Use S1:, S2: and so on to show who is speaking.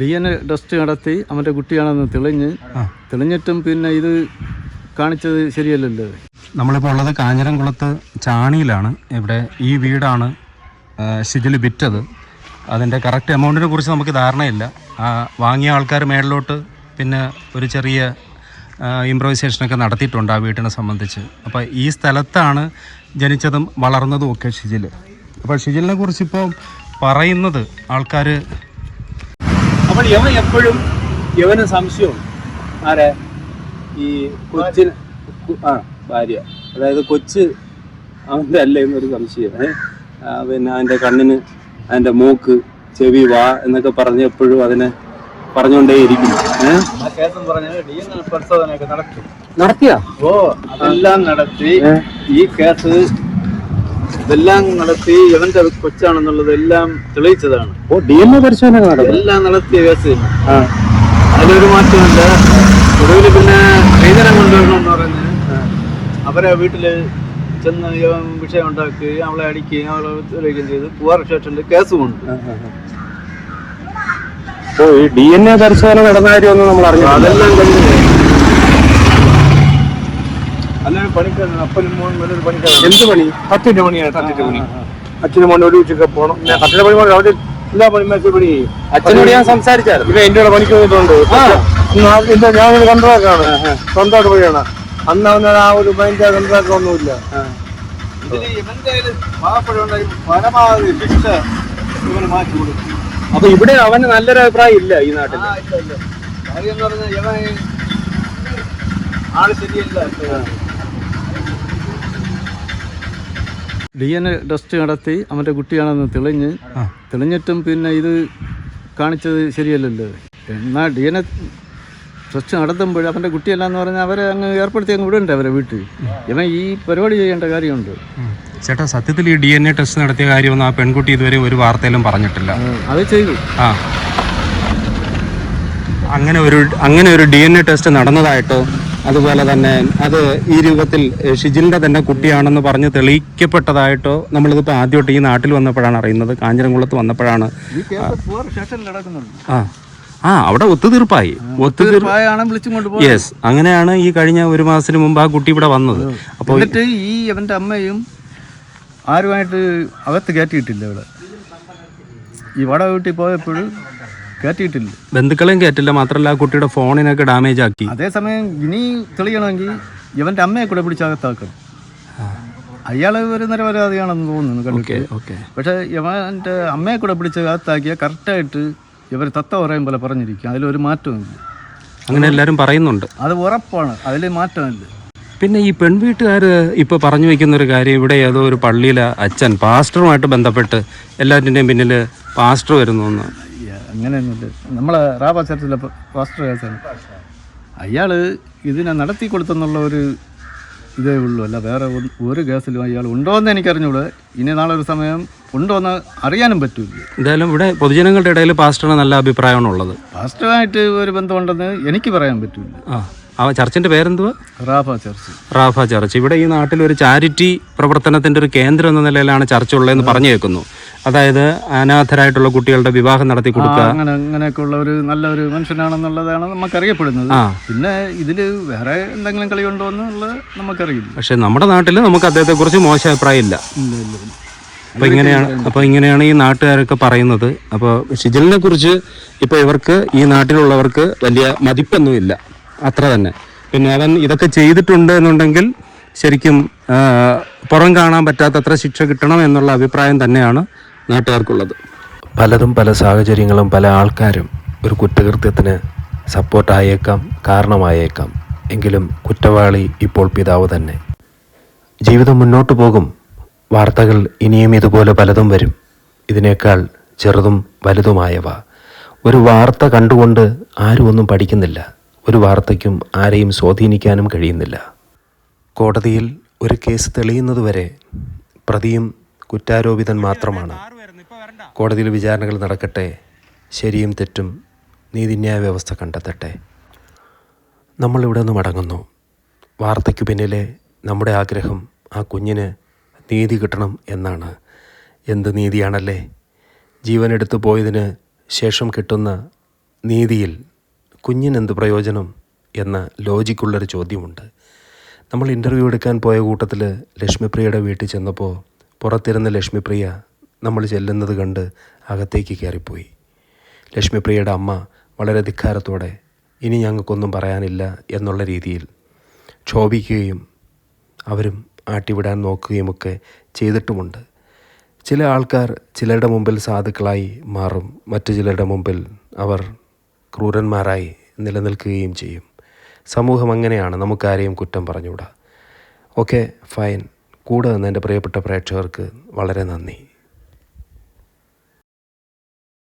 S1: DNA test നടത്തി അവൻ്റെ കുട്ടിയാണെന്ന് തെളിഞ്ഞിട്ടും പിന്നെ ഇത് കാണിച്ചത് ശരിയല്ലല്ലോ.
S2: നമ്മളിപ്പോൾ ഉള്ളത് കാഞ്ഞിരംകുളത്ത് ചാണിയിലാണ്. ഇവിടെ ഈ വീടാണ് ഷിജിൽ വിറ്റത്. അതിൻ്റെ കറക്റ്റ് എമൗണ്ടിനെ കുറിച്ച് നമുക്ക് ധാരണയില്ല. വാങ്ങിയ ആൾക്കാർ മേളിലോട്ട് പിന്നെ ഒരു ചെറിയ ഇംപ്രവൈസേഷനൊക്കെ നടത്തിയിട്ടുണ്ട് ആ വീട്ടിനെ സംബന്ധിച്ച്. അപ്പോൾ ഈ സ്ഥലത്താണ് ജനിച്ചതും വളർന്നതും ഒക്കെ ഷിജിൽ. അപ്പോൾ ഷിജിലിനെ കുറിച്ച് ഇപ്പോൾ പറയുന്നത് ആൾക്കാർ, അപ്പോൾ യവൻ എപ്പോഴും യവന് സംശയവും ആരെ ഈ കൊച്ചിന് ഭാര്യ, അതായത് കൊച്ച് അവൻ്റെ അല്ലേ എന്നൊരു സംശയം. പിന്നെ അതിൻ്റെ കണ്ണിന്, അതിൻ്റെ മൂക്ക്, ചെവി, വാ എന്നൊക്കെ പറഞ്ഞ് എപ്പോഴും അതിനെ പറഞ്ഞുകൊണ്ടേയിരിക്കുന്നു.
S1: പരിശോധനയൊക്കെ
S2: നടത്തിയാ?
S1: ഓ, അതെല്ലാം നടത്തി. ഈ കേസ് ഇതെല്ലാം നടത്തി ഇവന്റെ കൊച്ചാണെന്നുള്ളത് എല്ലാം തെളിയിച്ചതാണ്.
S2: ഓ, DNA പരിശോധന
S1: എല്ലാം നടത്തിയ കേസ്. അതിലൊരു മാറ്റമില്ല. ഒടുവിൽ പിന്നെ ശ്രീധരൻ കൊണ്ടുവരണമെന്ന് പറഞ്ഞ് അവരെ വീട്ടില് ചെന്ന് വിഷയം ഉണ്ടാക്കി അവളെ അടിക്കുകയും അവളെ തെളിയിക്കുകയും ചെയ്ത് പൂവാർ സ്റ്റേഷനിൽ കേസുമുണ്ട്.
S2: ഓ, ഈ DNA പരിശോധന നടന്ന കാര്യമൊന്നും നമ്മൾ അറിഞ്ഞു.
S1: അതെല്ലാം കഴിഞ്ഞു. നല്ലൊരു പണിക്കാരൻ, അപ്പനും മോനും നല്ലൊരു പണിക്കാരൻ.
S2: എന്ത് പണി?
S1: കട്ടിന്റെ പണിയാണ്. കട്ടിന്റെ പണി. അച്ഛനും മോനും ഒരു ഉച്ചക്ക് പോകണം. കട്ടിന്റെ പണി അവിടെ എല്ലാ പണിമാക്കി പണി.
S2: അച്ഛനോട് ഞാൻ സംസാരിച്ചായിരുന്നു.
S1: ഇവ എന്റെ കൂടെ പണിക്ക് വന്നിട്ടുണ്ട്. ഞാനൊരു കൺട്രാക്ടാണ്, സ്വന്തമായിട്ട് പോയാണ്. അന്ന് അവന് ആ ഒരു മൈൻഡ് കൺട്രാക്ടർ ഒന്നുമില്ല. പരമാവധി ശിക്ഷ ഇവന് മാറ്റി കൊടുക്കും.
S2: അപ്പൊ ഇവിടെ അവന് നല്ലൊരു അഭിപ്രായം ഇല്ല ഈ നാട്ടിൽ.
S1: കാര്യം എന്ന് പറഞ്ഞാൽ ഇവൻ ആള് ശരിയല്ല. DNA ടെസ്റ്റ് നടത്തി അവൻ്റെ കുട്ടിയാണെന്ന് തെളിഞ്ഞിട്ടും പിന്നെ ഇത് കാണിച്ചത് ശരിയല്ലല്ലോ. എന്നാൽ DNA ടെസ്റ്റ് നടത്തുമ്പോൾ അവൻ്റെ കുട്ടിയല്ലാന്ന് പറഞ്ഞാൽ അവരെ അങ്ങ് ഏർപ്പെടുത്തി അങ്ങ് വിടണ്ടേ അവരെ വീട്ടിൽ. ഇവൻ ഈ പരിപാടി ചെയ്യേണ്ട കാര്യമുണ്ട്.
S2: ചേട്ടാ, സത്യത്തിൽ ഈ DNA ടെസ്റ്റ് നടത്തിയ കാര്യമൊന്നും ആ പെൺകുട്ടി ഇതുവരെ ഒരു വാർത്തയിലും പറഞ്ഞിട്ടില്ല.
S1: അത് ചെയ്തു.
S2: അങ്ങനെ ഒരു DNA ടെസ്റ്റ് നടന്നതായിട്ടോ അതുപോലെ തന്നെ അത് ഈ രൂപത്തിൽ ഷിജിലിന്റെ തന്നെ കുട്ടിയാണെന്ന് പറഞ്ഞ് തെളിയിക്കപ്പെട്ടതായിട്ടോ നമ്മളിതിപ്പോൾ ആദ്യമായിട്ട് ഈ നാട്ടിൽ വന്നപ്പോഴാണ് അറിയുന്നത്. കാഞ്ഞിരംകുളത്ത് വന്നപ്പോഴാണ്. അവിടെ ഒത്തുതീർപ്പായി. യെസ്, അങ്ങനെയാണ് ഈ കഴിഞ്ഞ ഒരു മാസത്തിന് മുമ്പ് ആ കുട്ടി ഇവിടെ വന്നത്. അപ്പോൾ
S1: ഈ അവൻ്റെ അമ്മയും ആരുമായിട്ട് അകത്ത് കയറ്റിയിട്ടില്ല. ഇവിടെ ഈ വട വീട്ടിൽ പോയപ്പോഴും കയറ്റിയിട്ടില്ല,
S2: ബന്ധുക്കളെയും കയറ്റില്ല. മാത്രമല്ല ആ കുട്ടിയുടെ ഫോണിനൊക്കെ ഡാമേജ് ആക്കി.
S1: അതേസമയം ഇനി തെളിയണമെങ്കിൽ ഇവന്റെ അമ്മയെ കൂടെ പിടിച്ചകത്താക്കണം. അയാൾ ഒരു നിരപരാധിയാണെന്ന് തോന്നുന്നു കണ്ടിട്ട്. പക്ഷെ ഇവന്റെ അമ്മയെ കൂടെ പിടിച്ചകത്താക്കിയാൽ കറക്റ്റായിട്ട് ഇവർ തത്ത പറയും പോലെ പറഞ്ഞിരിക്കും. അതിലൊരു മാറ്റമില്ല.
S2: അങ്ങനെ എല്ലാവരും പറയുന്നുണ്ട്.
S1: അത് ഉറപ്പാണ്, അതിൽ മാറ്റമില്ല.
S2: പിന്നെ ഈ പെൺവീട്ടുകാർ ഇപ്പോൾ പറഞ്ഞു വയ്ക്കുന്നൊരു കാര്യം, ഇവിടെ ഏതോ ഒരു പള്ളിയിലെ അച്ഛൻ പാസ്റ്ററുമായിട്ട് ബന്ധപ്പെട്ട് എല്ലാറ്റിൻ്റെയും പിന്നിൽ പാസ്റ്റർ വരുന്നു എന്ന്.
S1: അങ്ങനെയൊന്നുമില്ല. നമ്മളെ റാബ ചർച്ചിലെ പാസ്റ്റർ കേസാണ്. അയാൾ ഇതിനെ നടത്തി കൊടുത്തെന്നുള്ള ഒരു ഇതേ ഉള്ളൂ, അല്ല വേറെ ഒരു കേസിലും അയാൾ ഉണ്ടോയെന്ന് എനിക്കറിഞ്ഞൂടെ. ഇനി നാളെ ഒരു സമയം ഉണ്ടോയെന്ന് അറിയാനും പറ്റില്ല.
S2: എന്തായാലും ഇവിടെ പൊതുജനങ്ങളുടെ ഇടയിൽ പാസ്റ്ററിന് നല്ല അഭിപ്രായമാണ് ഉള്ളത്.
S1: പാസ്റ്ററുമായിട്ട് ഒരു ബന്ധമുണ്ടെന്ന് എനിക്ക് പറയാൻ പറ്റില്ല.
S2: ആ ചർച്ചിൻ്റെ പേരെന്തുവാ?
S1: Rapha church.
S2: ഇവിടെ ഈ നാട്ടിൽ ഒരു ചാരിറ്റി പ്രവർത്തനത്തിൻ്റെ ഒരു കേന്ദ്രം എന്ന നിലയിലാണ് ചർച്ച ഉള്ളതെന്ന് പറഞ്ഞു കേൾക്കുന്നു. അതായത് അനാഥരായിട്ടുള്ള കുട്ടികളുടെ വിവാഹം നടത്തി കൊടുക്കുക,
S1: അങ്ങനെയൊക്കെ ഉള്ള ഒരു നല്ലൊരു മനുഷ്യനാണെന്നുള്ളതാണ് നമുക്കറിയപ്പെടുന്നത്. പിന്നെ ഇതില് വേറെ എന്തെങ്കിലും കളിയുണ്ടോ എന്നുള്ളത് നമുക്കറിയില്ല.
S2: പക്ഷെ നമ്മുടെ നാട്ടിൽ നമുക്ക് അദ്ദേഹത്തെ കുറിച്ച് മോശം അഭിപ്രായം ഇല്ല. അപ്പോൾ ഇങ്ങനെയാണ് ഈ നാട്ടുകാരൊക്കെ പറയുന്നത്. അപ്പോൾ ഷിജിലിനെ കുറിച്ച് ഇപ്പോൾ ഇവർക്ക് ഈ നാട്ടിലുള്ളവർക്ക് വലിയ മതിപ്പൊന്നുമില്ല, അത്ര തന്നെ. പിന്നെ അവൻ ഇതൊക്കെ ചെയ്തിട്ടുണ്ട് എന്നുണ്ടെങ്കിൽ ശരിക്കും പുറം കാണാൻ പറ്റാത്തത്ര ശിക്ഷ കിട്ടണം എന്നുള്ള അഭിപ്രായം തന്നെയാണ് നാട്ടുകാർക്കുള്ളത്.
S3: പല സാഹചര്യങ്ങളും പല ആൾക്കാരും ഒരു കുറ്റകൃത്യത്തിന് സപ്പോർട്ടായേക്കാം, കാരണമായേക്കാം. എങ്കിലും കുറ്റവാളി ഇപ്പോൾ പിതാവ് തന്നെ. ജീവിതം മുന്നോട്ട് പോകും. വാർത്തകൾ ഇനിയും ഇതുപോലെ പലതും വരും, ഇതിനേക്കാൾ ചെറുതും വലുതുമായവ. ഒരു വാർത്ത കണ്ടുകൊണ്ട് ആരും ഒന്നും പഠിക്കുന്നില്ല. ഒരു വാർത്തയ്ക്കും ആരെയും സ്വാധീനിക്കാനും കഴിയുന്നില്ല. കോടതിയിൽ ഒരു കേസ് തെളിയുന്നതുവരെ പ്രതിയും കുറ്റാരോപിതൻ മാത്രമാണ്. കോടതിയിൽ വിചാരണകൾ നടക്കട്ടെ, ശരിയും തെറ്റും നീതിന്യായ വ്യവസ്ഥ കണ്ടെത്തട്ടെ. നമ്മളിവിടെ നിന്ന് മടങ്ങുന്നു. വാർത്തയ്ക്കു പിന്നിലെ നമ്മുടെ ആഗ്രഹം ആ കുഞ്ഞിന് നീതി കിട്ടണം എന്നാണ്. എന്ത് നീതിയാണല്ലേ! ജീവനെടുത്തു പോയതിന് ശേഷം കിട്ടുന്ന നീതിയിൽ കുഞ്ഞിനെന്ത് പ്രയോജനം എന്ന ലോജിക്കുള്ളൊരു ചോദ്യമുണ്ട്. നമ്മൾ ഇൻ്റർവ്യൂ എടുക്കാൻ പോയ കൂട്ടത്തിൽ ലക്ഷ്മിപ്രിയയുടെ വീട്ടിൽ ചെന്നപ്പോൾ പുറത്തിരുന്ന ലക്ഷ്മിപ്രിയ നമ്മൾ ചെല്ലുന്നത് കണ്ട് അകത്തേക്ക് കയറിപ്പോയി. ലക്ഷ്മിപ്രിയയുടെ അമ്മ വളരെ ധിക്കാരത്തോടെ ഇനി ഞങ്ങൾക്കൊന്നും പറയാനില്ല എന്നുള്ള രീതിയിൽ ക്ഷോഭിക്കുകയും അവരും ആട്ടിവിടാൻ നോക്കുകയുമൊക്കെ ചെയ്തിട്ടുമുണ്ട്. ചില ആൾക്കാർ ചിലരുടെ മുമ്പിൽ സാധുക്കളായി മാറും, മറ്റു ചിലരുടെ മുമ്പിൽ അവർ ക്രൂരന്മാരായി നിലനിൽക്കുകയും ചെയ്യും. സമൂഹം അങ്ങനെയാണ്, നമുക്കാരെയും കുറ്റം പറഞ്ഞുകൂടാ. Okay, fine. കൂടെ നിന്ന് എൻ്റെ പ്രിയപ്പെട്ട പ്രേക്ഷകർക്ക് വളരെ നന്ദി.